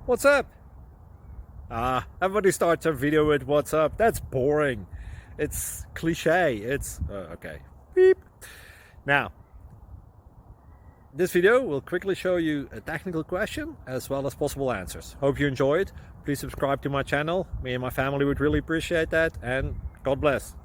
What's up? Everybody starts a video with what's up. That's boring. It's cliche. It's okay. Beep. Now, this video will quickly show you a technical question as well as possible answers. Hope you enjoy it. Please subscribe to my channel. Me and my family would really appreciate that, and God bless.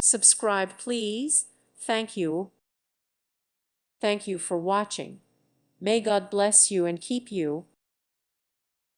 Subscribe, please. Thank you. Thank you for watching. May God bless you and keep you.